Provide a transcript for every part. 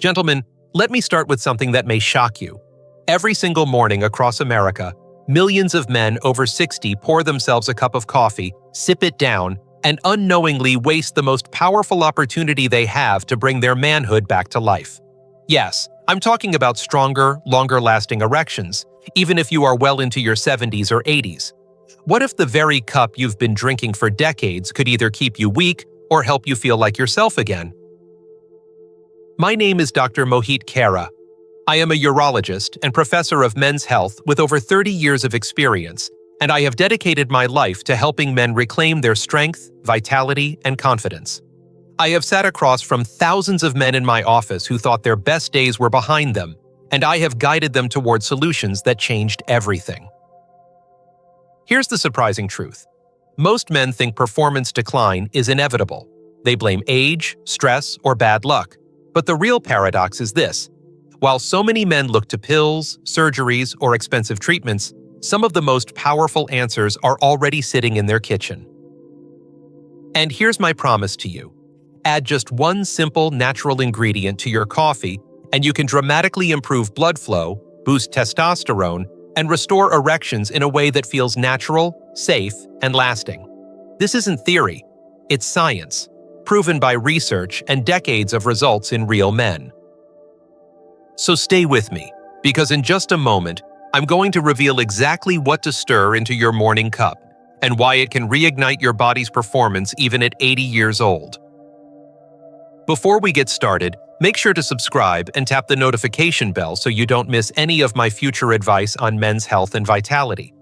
Gentlemen, let me start with something that may shock you. Every single morning across America, millions of men over 60 pour themselves a cup of coffee, sip it down, and unknowingly waste the most powerful opportunity they have to bring their manhood back to life. Yes, I'm talking about stronger, longer-lasting erections, even if you are well into your 70s or 80s. What if the very cup you've been drinking for decades could either keep you weak or help you feel like yourself again? My name is Dr. Mohit Khera. I am a urologist and professor of men's health with over 30 years of experience, and I have dedicated my life to helping men reclaim their strength, vitality, and confidence. I have sat across from thousands of men in my office who thought their best days were behind them, and I have guided them toward solutions that changed everything. Here's the surprising truth. Most men think performance decline is inevitable. They blame age, stress, or bad luck. But the real paradox is this. While so many men look to pills, surgeries, or expensive treatments, some of the most powerful answers are already sitting in their kitchen. And here's my promise to you. Add just one simple natural ingredient to your coffee, and you can dramatically improve blood flow, boost testosterone, and restore erections in a way that feels natural, safe, and lasting. This isn't theory. It's science, proven by research and decades of results in real men. So stay with me, because in just a moment, I'm going to reveal exactly what to stir into your morning cup and why it can reignite your body's performance even at 80 years old. Before we get started, make sure to subscribe and tap the notification bell so you don't miss any of my future advice on men's health and vitality.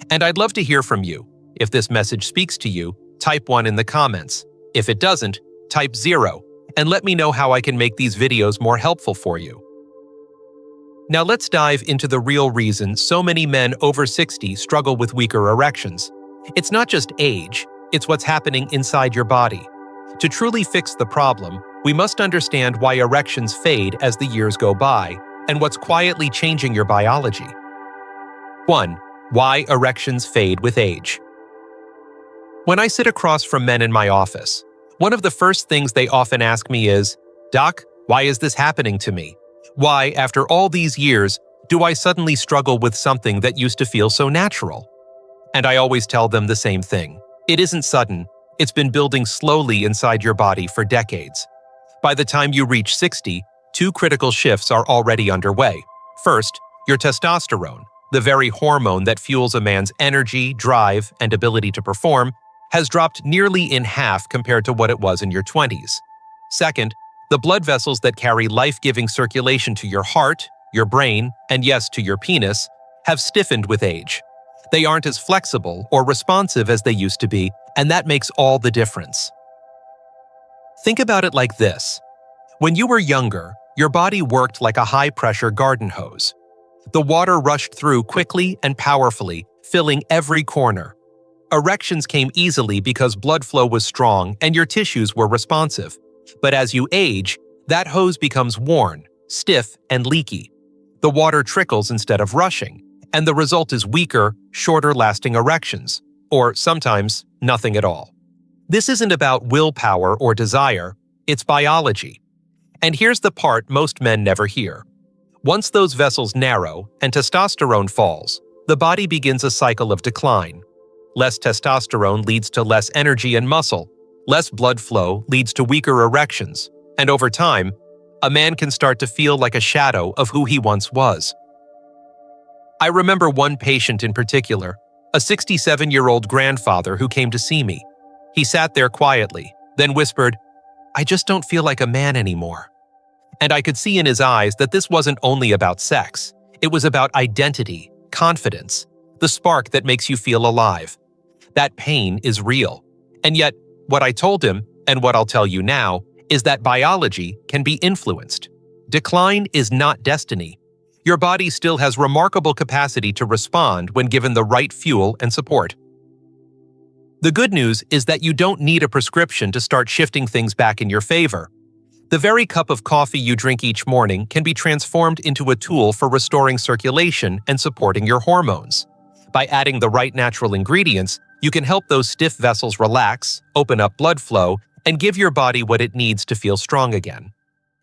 And I'd love to hear from you. If this message speaks to you, type 1 in the comments. If it doesn't, type 0, and let me know how I can make these videos more helpful for you. Now let's dive into the real reason so many men over 60 struggle with weaker erections. It's not just age, it's what's happening inside your body. To truly fix the problem, we must understand why erections fade as the years go by, and what's quietly changing your biology. 1. Why erections fade with age. When I sit across from men in my office, one of the first things they often ask me is, "Doc, why is this happening to me? Why, after all these years, do I suddenly struggle with something that used to feel so natural?" And I always tell them the same thing. It isn't sudden. It's been building slowly inside your body for decades. By the time you reach 60, 2 critical shifts are already underway. First, your testosterone, the very hormone that fuels a man's energy, drive, and ability to perform, has dropped nearly in half compared to what it was in your 20s. Second, the blood vessels that carry life-giving circulation to your heart, your brain, and yes, to your penis, have stiffened with age. They aren't as flexible or responsive as they used to be, and that makes all the difference. Think about it like this. When you were younger, your body worked like a high-pressure garden hose. The water rushed through quickly and powerfully, filling every corner. Erections came easily because blood flow was strong and your tissues were responsive. But as you age, that hose becomes worn, stiff, and leaky. The water trickles instead of rushing, and the result is weaker, shorter-lasting erections, or sometimes nothing at all. This isn't about willpower or desire, it's biology. And here's the part most men never hear. Once those vessels narrow and testosterone falls, the body begins a cycle of decline. Less testosterone leads to less energy and muscle. Less blood flow leads to weaker erections. And over time, a man can start to feel like a shadow of who he once was. I remember one patient in particular, a 67-year-old grandfather who came to see me. He sat there quietly, then whispered, "I just don't feel like a man anymore." And I could see in his eyes that this wasn't only about sex. It was about identity, confidence, the spark that makes you feel alive. That pain is real. And yet, what I told him, and what I'll tell you now, is that biology can be influenced. Decline is not destiny. Your body still has remarkable capacity to respond when given the right fuel and support. The good news is that you don't need a prescription to start shifting things back in your favor. The very cup of coffee you drink each morning can be transformed into a tool for restoring circulation and supporting your hormones. By adding the right natural ingredients, you can help those stiff vessels relax, open up blood flow, and give your body what it needs to feel strong again.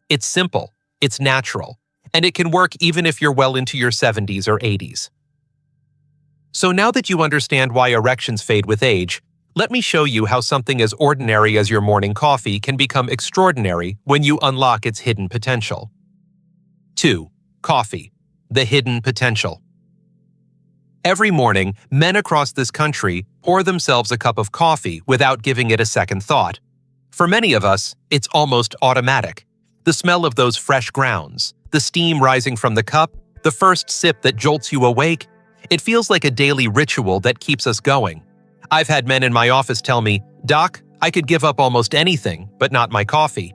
It's simple, It's natural, and it can work even if you're well into your 70s or 80s. So now that you understand why erections fade with age, let me show you how something as ordinary as your morning coffee can become extraordinary when you unlock its hidden potential. 2. Coffee, the hidden potential. Every morning, men across this country pour themselves a cup of coffee without giving it a second thought. For many of us, it's almost automatic. The smell of those fresh grounds, the steam rising from the cup, the first sip that jolts you awake, it feels like a daily ritual that keeps us going. I've had men in my office tell me, "Doc, I could give up almost anything, but not my coffee."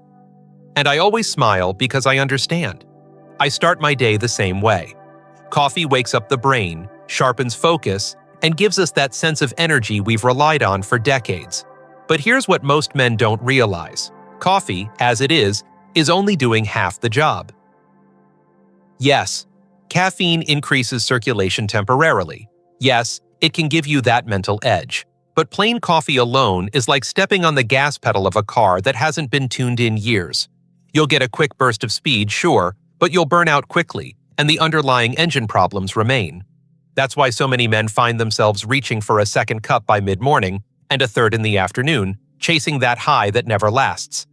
And I always smile because I understand. I start my day the same way. Coffee wakes up the brain, sharpens focus, and gives us that sense of energy we've relied on for decades. But here's what most men don't realize. Coffee, as it is only doing half the job. Yes, caffeine increases circulation temporarily. Yes, it can give you that mental edge. But plain coffee alone is like stepping on the gas pedal of a car that hasn't been tuned in years. You'll get a quick burst of speed, sure, but you'll burn out quickly, and the underlying engine problems remain. That's why so many men find themselves reaching for a second cup by mid-morning and a third in the afternoon, chasing that high that never lasts.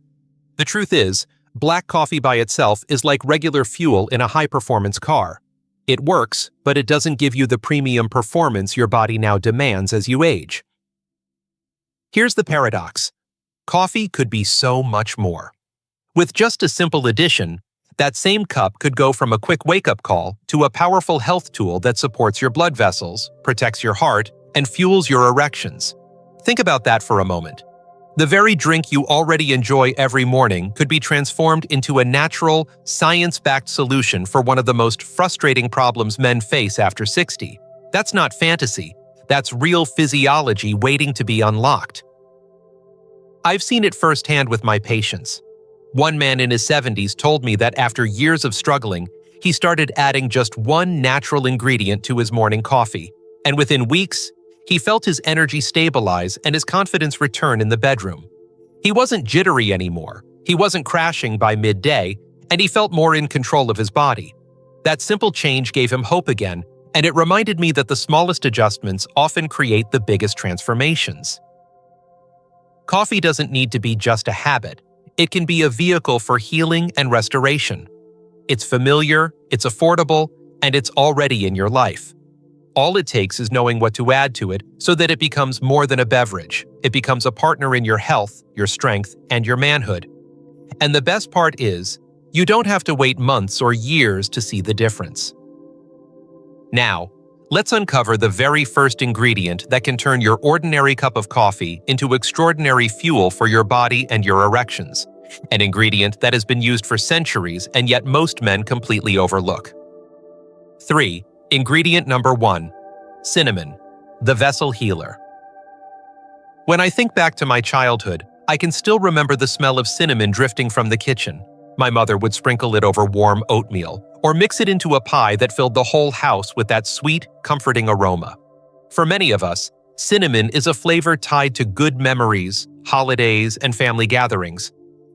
The truth is, black coffee by itself is like regular fuel in a high-performance car. It works, but it doesn't give you the premium performance your body now demands as you age. Here's the paradox. Coffee could be so much more. With just a simple addition, that same cup could go from a quick wake-up call to a powerful health tool that supports your blood vessels, protects your heart, and fuels your erections. Think about that for a moment. The very drink you already enjoy every morning could be transformed into a natural, science-backed solution for one of the most frustrating problems men face after 60. That's not fantasy. That's real physiology waiting to be unlocked. I've seen it firsthand with my patients. One man in his 70s told me that after years of struggling, he started adding just one natural ingredient to his morning coffee, and within weeks, he felt his energy stabilize and his confidence return in the bedroom. He wasn't jittery anymore, he wasn't crashing by midday, and he felt more in control of his body. That simple change gave him hope again, and it reminded me that the smallest adjustments often create the biggest transformations. Coffee doesn't need to be just a habit. It can be a vehicle for healing and restoration. It's familiar, it's affordable, and it's already in your life. All it takes is knowing what to add to it so that it becomes more than a beverage. It becomes a partner in your health, your strength, and your manhood. And the best part is, you don't have to wait months or years to see the difference. Now, let's uncover the very first ingredient that can turn your ordinary cup of coffee into extraordinary fuel for your body and your erections. An ingredient that has been used for centuries and yet most men completely overlook. 3. Ingredient number 1. Cinnamon, the vessel healer. When I think back to my childhood, I can still remember the smell of cinnamon drifting from the kitchen. My mother would sprinkle it over warm oatmeal, or mix it into a pie that filled the whole house with that sweet, comforting aroma. For many of us, cinnamon is a flavor tied to good memories, holidays, and family gatherings.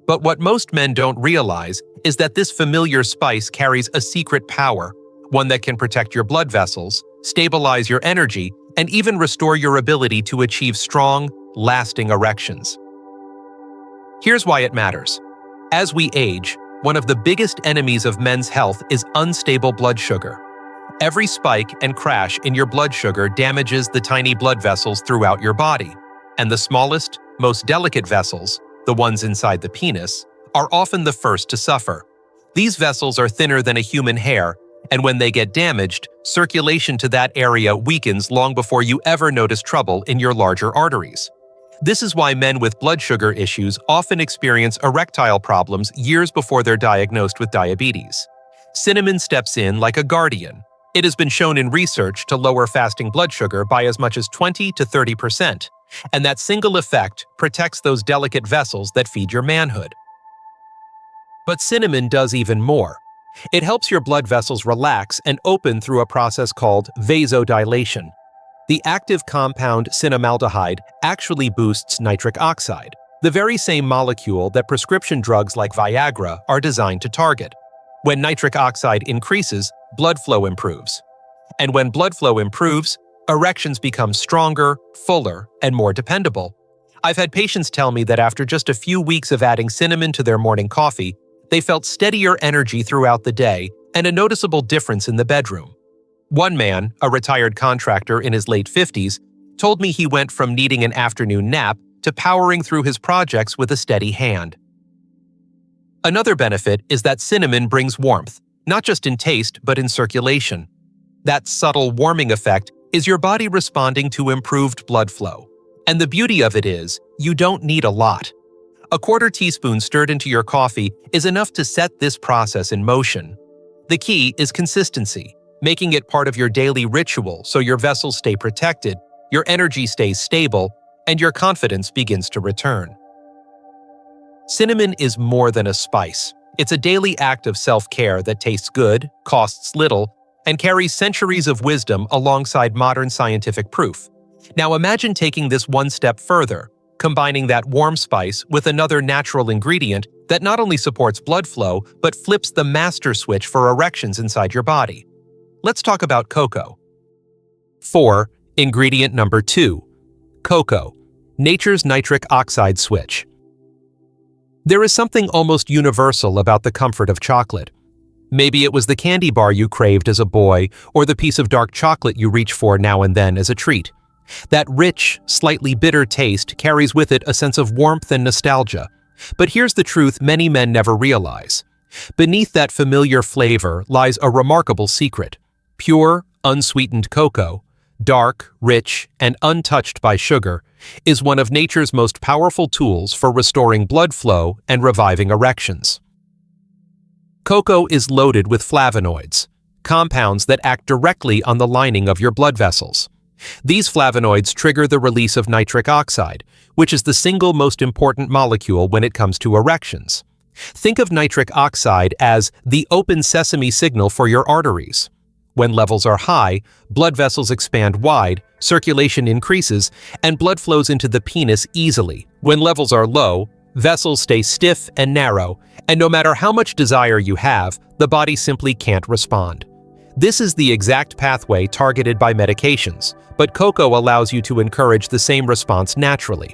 But what most men don't realize is that this familiar spice carries a secret power, one that can protect your blood vessels, stabilize your energy, and even restore your ability to achieve strong, lasting erections. Here's why it matters. As we age, one of the biggest enemies of men's health is unstable blood sugar. Every spike and crash in your blood sugar damages the tiny blood vessels throughout your body, and the smallest, most delicate vessels, the ones inside the penis, are often the first to suffer. These vessels are thinner than a human hair, and when they get damaged, circulation to that area weakens long before you ever notice trouble in your larger arteries. This is why men with blood sugar issues often experience erectile problems years before they're diagnosed with diabetes. Cinnamon steps in like a guardian. It has been shown in research to lower fasting blood sugar by as much as 20 to 30%, and that single effect protects those delicate vessels that feed your manhood. But cinnamon does even more. It helps your blood vessels relax and open through a process called vasodilation. The active compound cinnamaldehyde actually boosts nitric oxide, the very same molecule that prescription drugs like Viagra are designed to target. When nitric oxide increases, blood flow improves. And when blood flow improves, erections become stronger, fuller, and more dependable. I've had patients tell me that after just a few weeks of adding cinnamon to their morning coffee, they felt steadier energy throughout the day and a noticeable difference in the bedroom. One man, a retired contractor in his late 50s, told me he went from needing an afternoon nap to powering through his projects with a steady hand. Another benefit is that cinnamon brings warmth, not just in taste but in circulation. That subtle warming effect is your body responding to improved blood flow. And the beauty of it is, you don't need a lot. A quarter teaspoon stirred into your coffee is enough to set this process in motion. The key is consistency, making it part of your daily ritual so your vessels stay protected, your energy stays stable, and your confidence begins to return. Cinnamon is more than a spice. It's a daily act of self-care that tastes good, costs little, and carries centuries of wisdom alongside modern scientific proof. Now imagine taking this one step further, combining that warm spice with another natural ingredient that not only supports blood flow, but flips the master switch for erections inside your body. Let's talk about cocoa. 4. Ingredient number 2. Cocoa, nature's nitric oxide switch. There is something almost universal about the comfort of chocolate. Maybe it was the candy bar you craved as a boy, or the piece of dark chocolate you reach for now and then as a treat. That rich, slightly bitter taste carries with it a sense of warmth and nostalgia. But here's the truth many men never realize. Beneath that familiar flavor lies a remarkable secret. Pure, unsweetened cocoa, dark, rich, and untouched by sugar, is one of nature's most powerful tools for restoring blood flow and reviving erections. Cocoa is loaded with flavonoids, compounds that act directly on the lining of your blood vessels. These flavonoids trigger the release of nitric oxide, which is the single most important molecule when it comes to erections. Think of nitric oxide as the open sesame signal for your arteries. When levels are high, blood vessels expand wide, circulation increases, and blood flows into the penis easily. When levels are low, vessels stay stiff and narrow, and no matter how much desire you have, the body simply can't respond. This is the exact pathway targeted by medications, but cocoa allows you to encourage the same response naturally.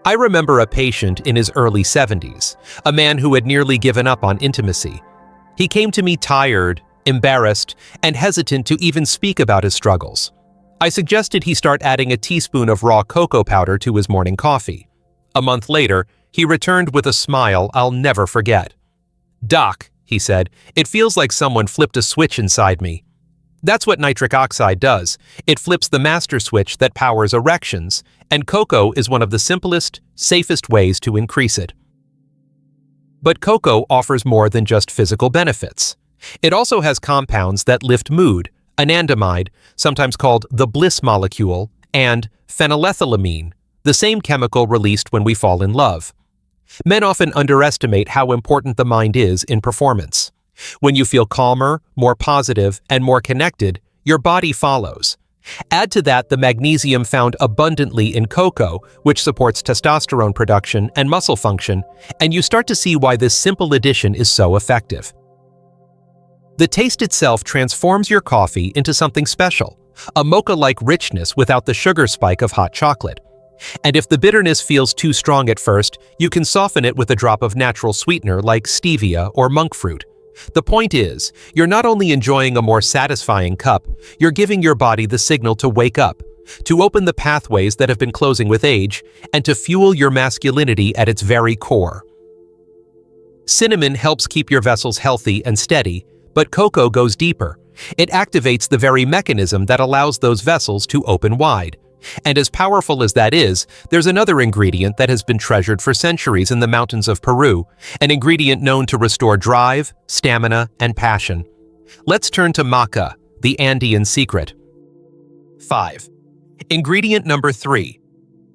I remember a patient in his early 70s, a man who had nearly given up on intimacy. He came to me tired, embarrassed, and hesitant to even speak about his struggles. I suggested he start adding a teaspoon of raw cocoa powder to his morning coffee. A month later, he returned with a smile I'll never forget. "Doc," he said, "it feels like someone flipped a switch inside me." That's what nitric oxide does. It flips the master switch that powers erections, and cocoa is one of the simplest, safest ways to increase it. But cocoa offers more than just physical benefits. It also has compounds that lift mood, anandamide, sometimes called the bliss molecule, and phenylethylamine, the same chemical released when we fall in love. Men often underestimate how important the mind is in performance. When you feel calmer, more positive, and more connected, your body follows. Add to that the magnesium found abundantly in cocoa, which supports testosterone production and muscle function, and you start to see why this simple addition is so effective. The taste itself transforms your coffee into something special, a mocha-like richness without the sugar spike of hot chocolate. And if the bitterness feels too strong at first, you can soften it with a drop of natural sweetener like stevia or monk fruit. The point is, you're not only enjoying a more satisfying cup, you're giving your body the signal to wake up, to open the pathways that have been closing with age, and to fuel your masculinity at its very core. Cinnamon helps keep your vessels healthy and steady, but cocoa goes deeper. It activates the very mechanism that allows those vessels to open wide. And as powerful as that is, there's another ingredient that has been treasured for centuries in the mountains of Peru, an ingredient known to restore drive, stamina, and passion. Let's turn to Maca, the Andean secret. 5. Ingredient number 3.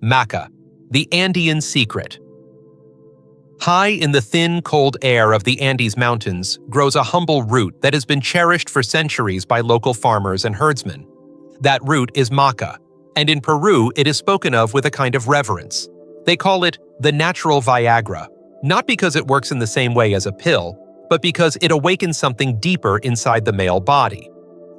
Maca, the Andean secret. High in the thin, cold air of the Andes Mountains grows a humble root that has been cherished for centuries by local farmers and herdsmen. That root is maca, and in Peru it is spoken of with a kind of reverence. They call it the natural Viagra, not because it works in the same way as a pill, but because it awakens something deeper inside the male body.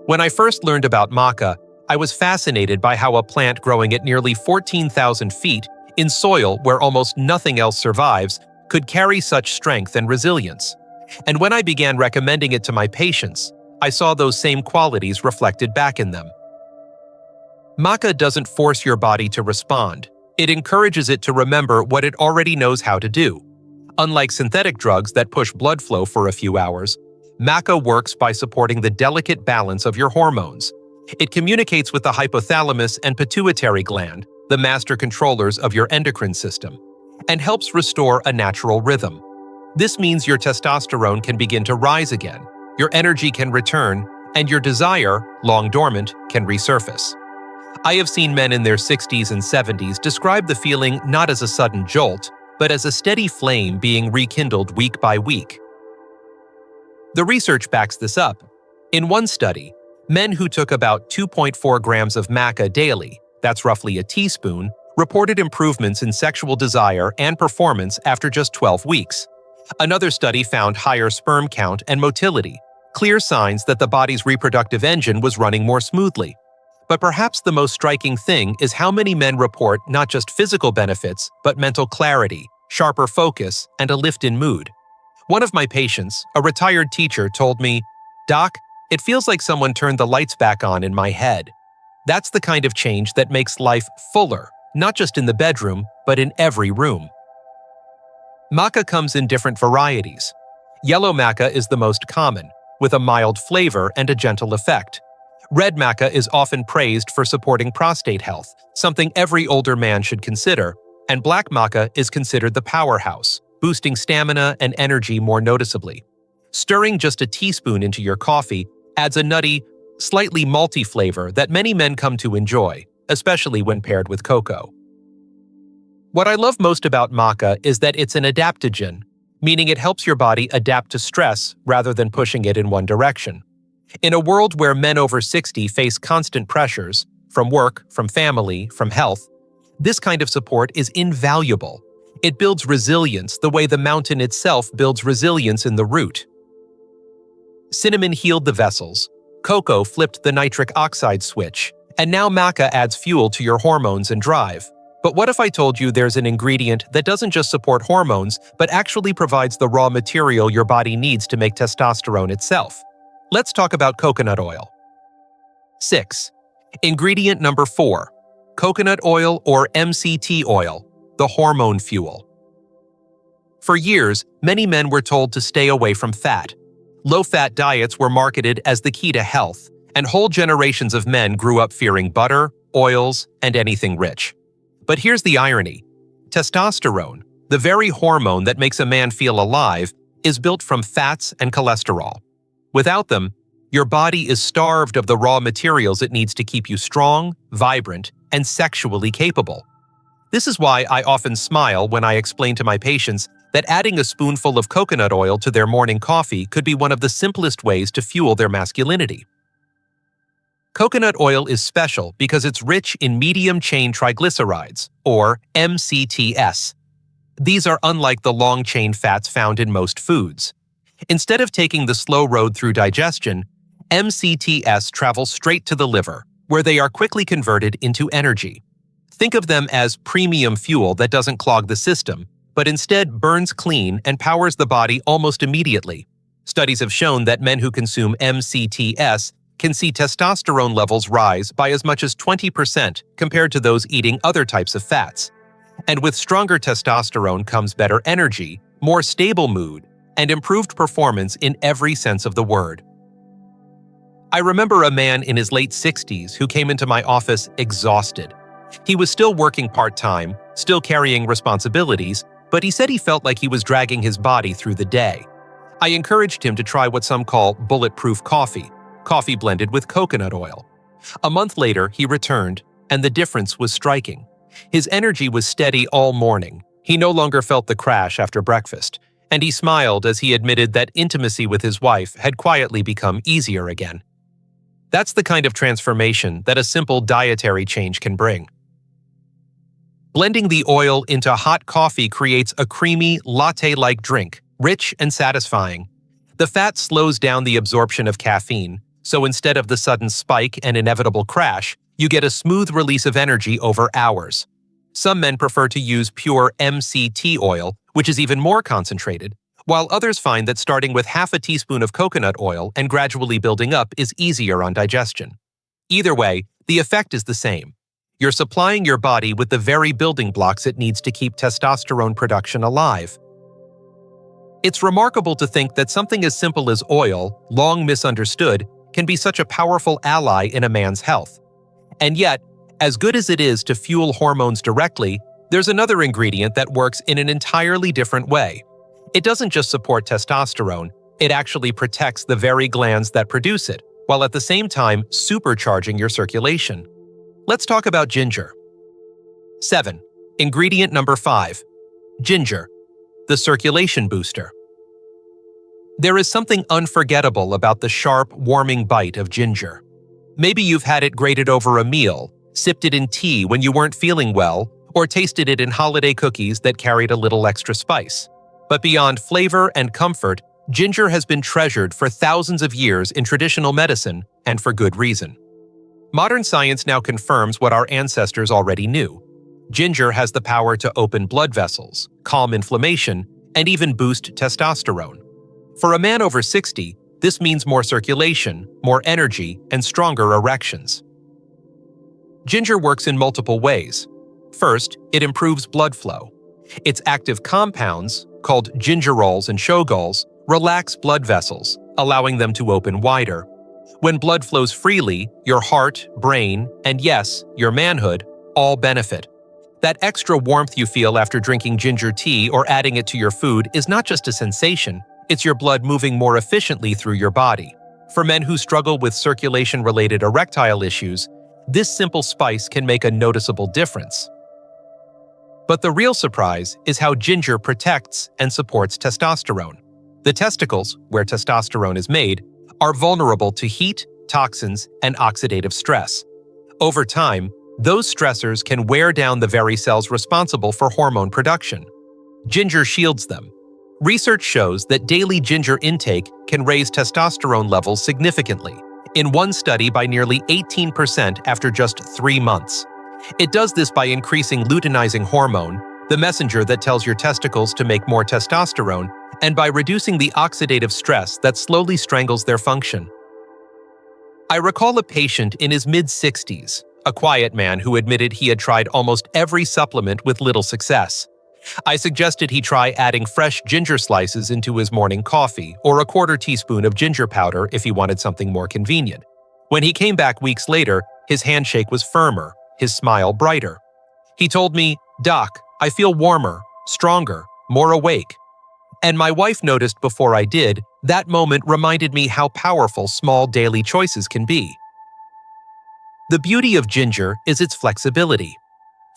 When I first learned about Maca, I was fascinated by how a plant growing at nearly 14,000 feet in soil where almost nothing else survives could carry such strength and resilience. And when I began recommending it to my patients, I saw those same qualities reflected back in them. Maca doesn't force your body to respond. It encourages it to remember what it already knows how to do. Unlike synthetic drugs that push blood flow for a few hours, Maca works by supporting the delicate balance of your hormones. It communicates with the hypothalamus and pituitary gland, the master controllers of your endocrine system, and helps restore a natural rhythm. This means your testosterone can begin to rise again, your energy can return, and your desire, long dormant, can resurface. I have seen men in their 60s and 70s describe the feeling not as a sudden jolt, but as a steady flame being rekindled week by week. The research backs this up. In one study, men who took about 2.4 grams of Maca daily, that's roughly a teaspoon, reported improvements in sexual desire and performance after just 12 weeks. Another study found higher sperm count and motility, clear signs that the body's reproductive engine was running more smoothly. But perhaps the most striking thing is how many men report not just physical benefits, but mental clarity, sharper focus, and a lift in mood. One of my patients, a retired teacher, told me, "Doc, it feels like someone turned the lights back on in my head." That's the kind of change that makes life fuller, not just in the bedroom, but in every room. Maca comes in different varieties. Yellow maca is the most common, with a mild flavor and a gentle effect. Red maca is often praised for supporting prostate health, something every older man should consider, and black maca is considered the powerhouse, boosting stamina and energy more noticeably. Stirring just a teaspoon into your coffee adds a nutty, slightly malty flavor that many men come to enjoy, especially when paired with cocoa. What I love most about maca is that it's an adaptogen, meaning it helps your body adapt to stress rather than pushing it in one direction. In a world where men over 60 face constant pressures, from work, from family, from health, this kind of support is invaluable. It builds resilience the way the mountain itself builds resilience in the root. Cinnamon healed the vessels, cocoa flipped the nitric oxide switch, and now maca adds fuel to your hormones and drive. But what if I told you there's an ingredient that doesn't just support hormones, but actually provides the raw material your body needs to make testosterone itself? Let's talk about coconut oil. 6. Ingredient number 4. Coconut oil or MCT oil, the hormone fuel. For years, many men were told to stay away from fat. Low-fat diets were marketed as the key to health, and whole generations of men grew up fearing butter, oils, and anything rich. But here's the irony. Testosterone, the very hormone that makes a man feel alive, is built from fats and cholesterol. Without them, your body is starved of the raw materials it needs to keep you strong, vibrant, and sexually capable. This is why I often smile when I explain to my patients that adding a spoonful of coconut oil to their morning coffee could be one of the simplest ways to fuel their masculinity. Coconut oil is special because it's rich in medium-chain triglycerides, or MCTs. These are unlike the long-chain fats found in most foods. Instead of taking the slow road through digestion, MCTs travel straight to the liver, where they are quickly converted into energy. Think of them as premium fuel that doesn't clog the system, but instead burns clean and powers the body almost immediately. Studies have shown that men who consume MCTs can see testosterone levels rise by as much as 20% compared to those eating other types of fats. And with stronger testosterone comes better energy, more stable mood, and improved performance in every sense of the word. I remember a man in his late 60s who came into my office exhausted. He was still working part-time, still carrying responsibilities, but he said he felt like he was dragging his body through the day. I encouraged him to try what some call bulletproof coffee blended with coconut oil. A month later, he returned, and the difference was striking. His energy was steady all morning. He no longer felt the crash after breakfast, and he smiled as he admitted that intimacy with his wife had quietly become easier again. That's the kind of transformation that a simple dietary change can bring. Blending the oil into hot coffee creates a creamy, latte-like drink, rich and satisfying. The fat slows down the absorption of caffeine, so instead of the sudden spike and inevitable crash, you get a smooth release of energy over hours. Some men prefer to use pure MCT oil, which is even more concentrated, while others find that starting with half a teaspoon of coconut oil and gradually building up is easier on digestion. Either way, the effect is the same. You're supplying your body with the very building blocks it needs to keep testosterone production alive. It's remarkable to think that something as simple as oil, long misunderstood, can be such a powerful ally in a man's health. And yet, as good as it is to fuel hormones directly, there's another ingredient that works in an entirely different way. It doesn't just support testosterone, it actually protects the very glands that produce it, while at the same time supercharging your circulation. Let's talk about ginger. 7. Ingredient number 5. Ginger, the circulation booster. There is something unforgettable about the sharp, warming bite of ginger. Maybe you've had it grated over a meal, sipped it in tea when you weren't feeling well, or tasted it in holiday cookies that carried a little extra spice. But beyond flavor and comfort, ginger has been treasured for thousands of years in traditional medicine, and for good reason. Modern science now confirms what our ancestors already knew. Ginger has the power to open blood vessels, calm inflammation, and even boost testosterone. For a man over 60, this means more circulation, more energy, and stronger erections. Ginger works in multiple ways. First, it improves blood flow. Its active compounds, called gingerols and shogols, relax blood vessels, allowing them to open wider. When blood flows freely, your heart, brain, and yes, your manhood, all benefit. That extra warmth you feel after drinking ginger tea or adding it to your food is not just a sensation, it's your blood moving more efficiently through your body. For men who struggle with circulation-related erectile issues, this simple spice can make a noticeable difference. But the real surprise is how ginger protects and supports testosterone. The testicles, where testosterone is made, are vulnerable to heat, toxins, and oxidative stress. Over time, those stressors can wear down the very cells responsible for hormone production. Ginger shields them. Research shows that daily ginger intake can raise testosterone levels significantly, in one study by nearly 18% after just 3 months. It does this by increasing luteinizing hormone, the messenger that tells your testicles to make more testosterone, and by reducing the oxidative stress that slowly strangles their function. I recall a patient in his mid-60s, a quiet man who admitted he had tried almost every supplement with little success. I suggested he try adding fresh ginger slices into his morning coffee or a quarter teaspoon of ginger powder if he wanted something more convenient. When he came back weeks later, his handshake was firmer, his smile brighter. He told me, "Doc, I feel warmer, stronger, more awake." And my wife noticed before I did, that moment reminded me how powerful small daily choices can be. The beauty of ginger is its flexibility.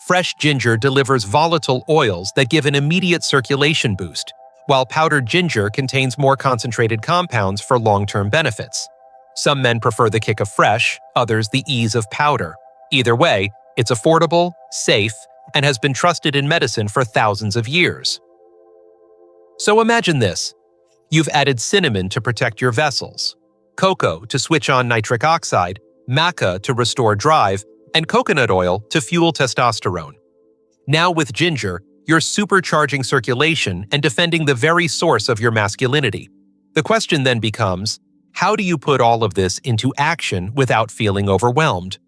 Fresh ginger delivers volatile oils that give an immediate circulation boost, while powdered ginger contains more concentrated compounds for long-term benefits. Some men prefer the kick of fresh, others the ease of powder. Either way, it's affordable, safe, and has been trusted in medicine for thousands of years. So imagine this. You've added cinnamon to protect your vessels, cocoa to switch on nitric oxide, maca to restore drive, and coconut oil to fuel testosterone. Now with ginger, you're supercharging circulation and defending the very source of your masculinity. The question then becomes, how do you put all of this into action without feeling overwhelmed?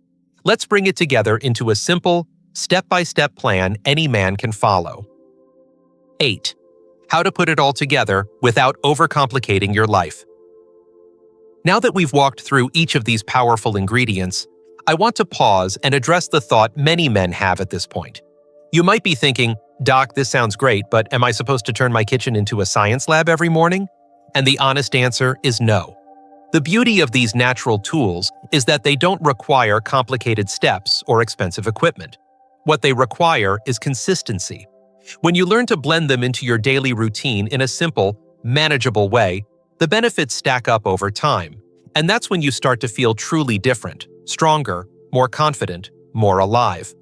Let's bring it together into a simple, step-by-step plan any man can follow. 8. How to put it all together without overcomplicating your life. Now that we've walked through each of these powerful ingredients, I want to pause and address the thought many men have at this point. You might be thinking, "Doc, this sounds great, but am I supposed to turn my kitchen into a science lab every morning?" And the honest answer is no. The beauty of these natural tools is that they don't require complicated steps or expensive equipment. What they require is consistency. When you learn to blend them into your daily routine in a simple, manageable way, the benefits stack up over time, and that's when you start to feel truly different, stronger, more confident, more alive.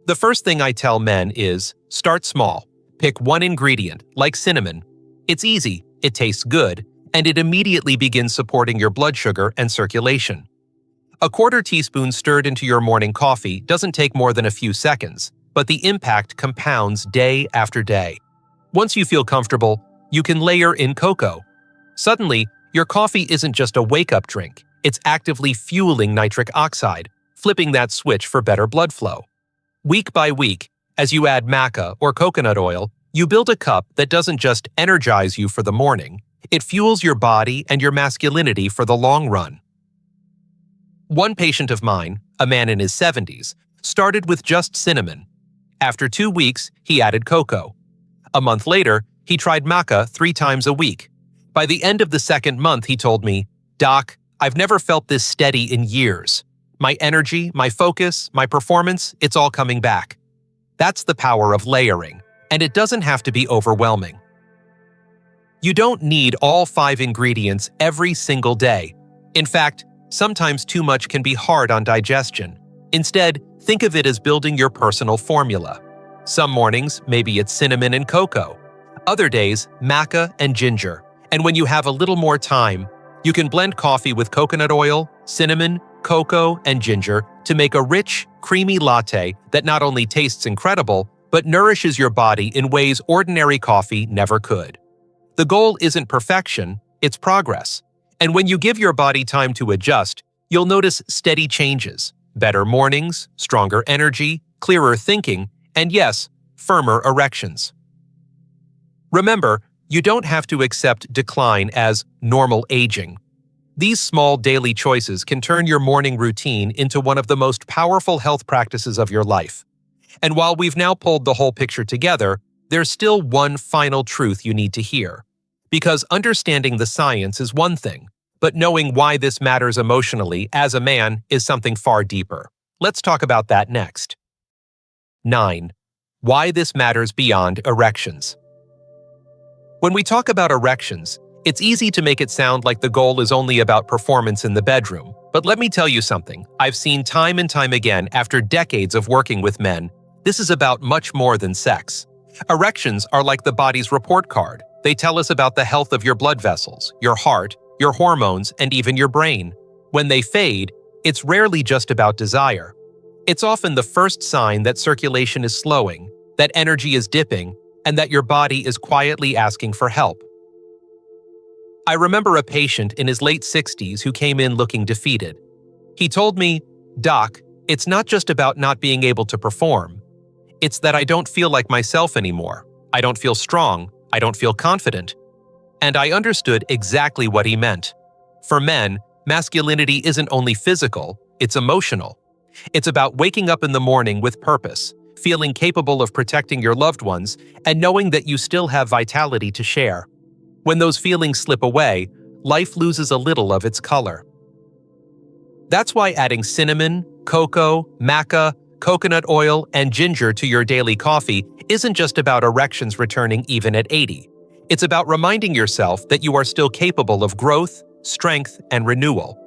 The first thing I tell men is, start small. Pick one ingredient, like cinnamon. It's easy, it tastes good, and it immediately begins supporting your blood sugar and circulation. A quarter teaspoon stirred into your morning coffee doesn't take more than a few seconds, but the impact compounds day after day. Once you feel comfortable, you can layer in cocoa. Suddenly, your coffee isn't just a wake-up drink, it's actively fueling nitric oxide, flipping that switch for better blood flow. Week by week, as you add maca or coconut oil, you build a cup that doesn't just energize you for the morning, it fuels your body and your masculinity for the long run. One patient of mine, a man in his 70s, started with just cinnamon. After 2 weeks, he added cocoa. A month later, he tried maca 3 times a week. By the end of the second month, he told me, "Doc, I've never felt this steady in years. My energy, my focus, my performance, it's all coming back." That's the power of layering, and it doesn't have to be overwhelming. You don't need all 5 ingredients every single day. In fact, sometimes too much can be hard on digestion. Instead, think of it as building your personal formula. Some mornings, maybe it's cinnamon and cocoa. Other days, maca and ginger. And when you have a little more time, you can blend coffee with coconut oil, cinnamon, cocoa, and ginger to make a rich, creamy latte that not only tastes incredible, but nourishes your body in ways ordinary coffee never could. The goal isn't perfection, it's progress. And when you give your body time to adjust, you'll notice steady changes, better mornings, stronger energy, clearer thinking, and yes, firmer erections. Remember, you don't have to accept decline as normal aging. These small daily choices can turn your morning routine into one of the most powerful health practices of your life. And while we've now pulled the whole picture together, there's still one final truth you need to hear. Because understanding the science is one thing, but knowing why this matters emotionally as a man is something far deeper. Let's talk about that next. 9. Why this matters beyond erections. When we talk about erections, it's easy to make it sound like the goal is only about performance in the bedroom. But let me tell you something, I've seen time and time again after decades of working with men, this is about much more than sex. Erections are like the body's report card. They tell us about the health of your blood vessels, your heart, your hormones, and even your brain. When they fade, it's rarely just about desire. It's often the first sign that circulation is slowing, that energy is dipping, and that your body is quietly asking for help. I remember a patient in his late 60s who came in looking defeated. He told me, "Doc, it's not just about not being able to perform. It's that I don't feel like myself anymore. I don't feel strong. I don't feel confident." And I understood exactly what he meant. For men, masculinity isn't only physical, it's emotional. It's about waking up in the morning with purpose, feeling capable of protecting your loved ones, and knowing that you still have vitality to share. When those feelings slip away, life loses a little of its color. That's why adding cinnamon, cocoa, maca, coconut oil, and ginger to your daily coffee isn't just about erections returning even at 80. It's about reminding yourself that you are still capable of growth, strength, and renewal.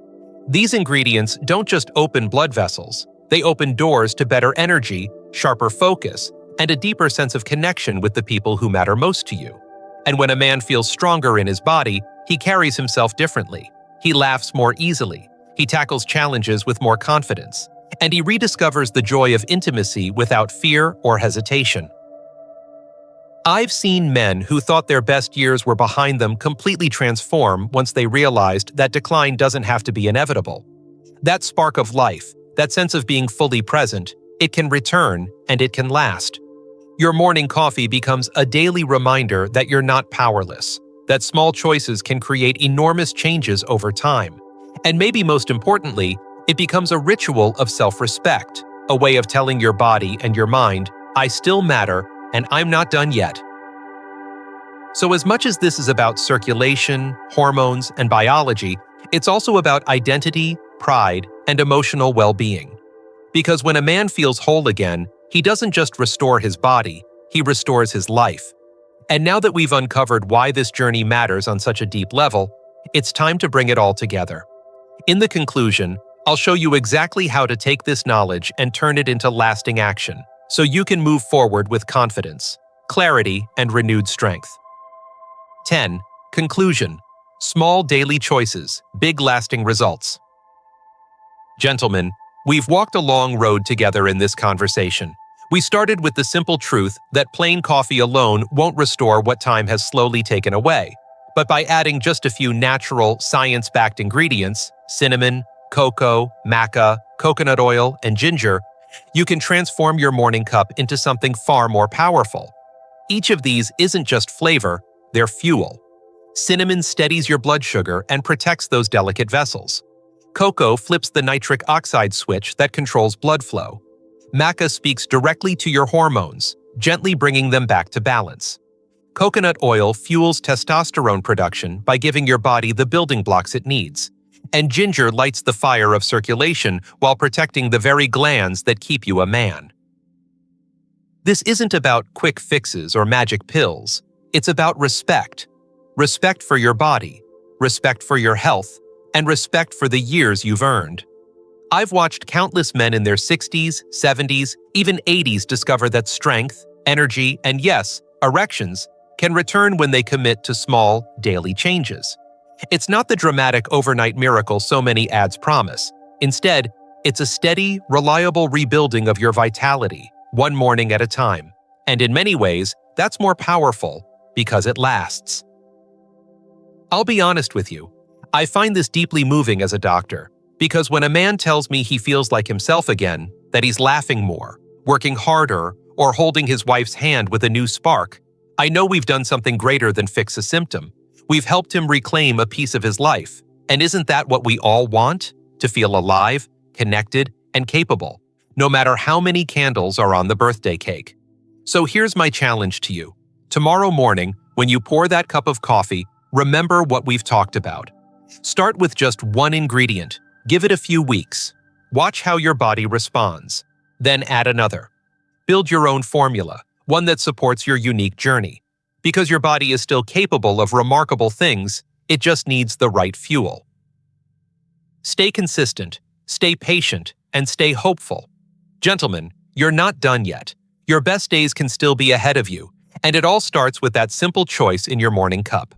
These ingredients don't just open blood vessels, they open doors to better energy, sharper focus, and a deeper sense of connection with the people who matter most to you. And when a man feels stronger in his body, he carries himself differently. He laughs more easily, he tackles challenges with more confidence, and he rediscovers the joy of intimacy without fear or hesitation. I've seen men who thought their best years were behind them completely transform once they realized that decline doesn't have to be inevitable. That spark of life, that sense of being fully present, it can return and it can last. Your morning coffee becomes a daily reminder that you're not powerless, that small choices can create enormous changes over time. And maybe most importantly, it becomes a ritual of self-respect, a way of telling your body and your mind, I still matter and I'm not done yet. So as much as this is about circulation, hormones, and biology, it's also about identity, pride, and emotional well-being. Because when a man feels whole again, he doesn't just restore his body, he restores his life. And now that we've uncovered why this journey matters on such a deep level, it's time to bring it all together. In the conclusion, I'll show you exactly how to take this knowledge and turn it into lasting action, so you can move forward with confidence, clarity, and renewed strength. 10. Conclusion: small daily choices, big lasting results. Gentlemen, we've walked a long road together in this conversation. We started with the simple truth that plain coffee alone won't restore what time has slowly taken away. But by adding just a few natural, science-backed ingredients, cinnamon, cocoa, maca, coconut oil, and ginger, you can transform your morning cup into something far more powerful. Each of these isn't just flavor, they're fuel. Cinnamon steadies your blood sugar and protects those delicate vessels. Cocoa flips the nitric oxide switch that controls blood flow. Maca speaks directly to your hormones, gently bringing them back to balance. Coconut oil fuels testosterone production by giving your body the building blocks it needs. And ginger lights the fire of circulation while protecting the very glands that keep you a man. This isn't about quick fixes or magic pills. It's about respect. Respect for your body, respect for your health, and respect for the years you've earned. I've watched countless men in their 60s, 70s, even 80s discover that strength, energy, and yes, erections can return when they commit to small, daily changes. It's not the dramatic overnight miracle so many ads promise. Instead, it's a steady, reliable rebuilding of your vitality, one morning at a time. And in many ways, that's more powerful because it lasts. I'll be honest with you, I find this deeply moving as a doctor, because when a man tells me he feels like himself again, that he's laughing more, working harder, or holding his wife's hand with a new spark, I know we've done something greater than fix a symptom. We've helped him reclaim a piece of his life. And isn't that what we all want? To feel alive, connected, and capable, no matter how many candles are on the birthday cake. So here's my challenge to you. Tomorrow morning, when you pour that cup of coffee, remember what we've talked about. Start with just one ingredient. Give it a few weeks. Watch how your body responds. Then add another. Build your own formula, one that supports your unique journey. Because your body is still capable of remarkable things, it just needs the right fuel. Stay consistent, stay patient, and stay hopeful. Gentlemen, you're not done yet. Your best days can still be ahead of you, and it all starts with that simple choice in your morning cup.